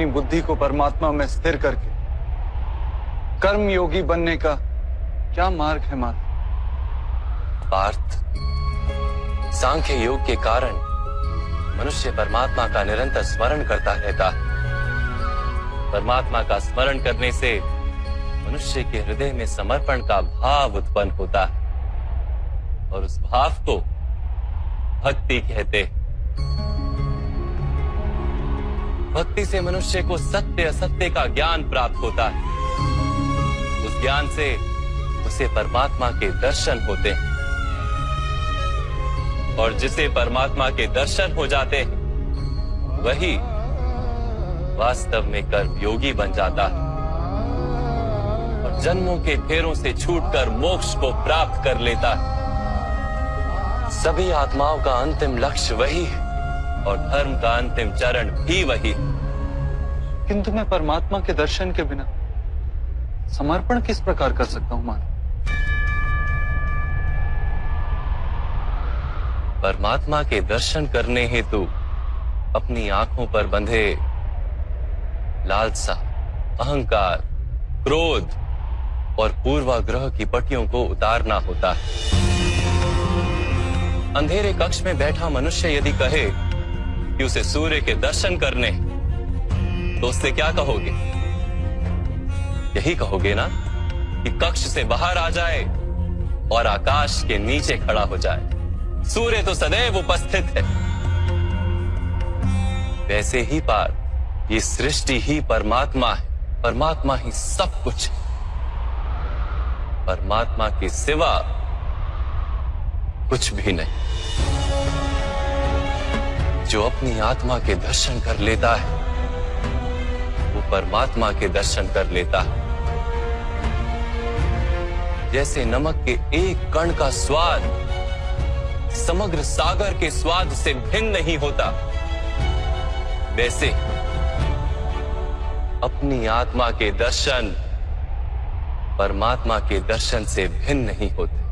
अपनी बुद्धि को परमात्मा में स्थिर करके कर्म योगी बनने का क्या मार्ग है माता? पार्थ, सांख्य योग के कारण मनुष्य परमात्मा का निरंतर स्मरण करता रहता है। परमात्मा का स्मरण करने से मनुष्य के हृदय में समर्पण का भाव उत्पन्न होता है और उस भाव को भक्ति कहते हैं। भक्ति से मनुष्य को सत्य असत्य का ज्ञान प्राप्त होता है। उस ज्ञान से उसे परमात्मा के दर्शन होते हैं और जिसे परमात्मा के दर्शन हो जाते हैं वही वास्तव में कर्मयोगी बन जाता है और जन्मों के फेरों से छूटकर मोक्ष को प्राप्त कर लेता है। सभी आत्माओं का अंतिम लक्ष्य वही है और धर्म का अंतिम चरण भी वही। किंतु मैं परमात्मा के दर्शन के बिना समर्पण किस प्रकार कर सकता हूं माता? परमात्मा के दर्शन करने हेतु अपनी आंखों पर बंधे लालसा, अहंकार, क्रोध और पूर्वाग्रह की पट्टियों को उतारना होता है। अंधेरे कक्ष में बैठा मनुष्य यदि कहे कि उसे सूर्य के दर्शन करने, तो उससे क्या कहोगे? यही कहोगे ना कि कक्ष से बाहर आ जाए और आकाश के नीचे खड़ा हो जाए। सूर्य तो सदैव उपस्थित है। वैसे ही पार्थ, ये सृष्टि ही परमात्मा है, परमात्मा ही सब कुछ है। परमात्मा के सिवा कुछ भी नहीं। जो अपनी आत्मा के दर्शन कर लेता है वो परमात्मा के दर्शन कर लेता है। जैसे नमक के एक कण का स्वाद समग्र सागर के स्वाद से भिन्न नहीं होता, वैसे अपनी आत्मा के दर्शन परमात्मा के दर्शन से भिन्न नहीं होते।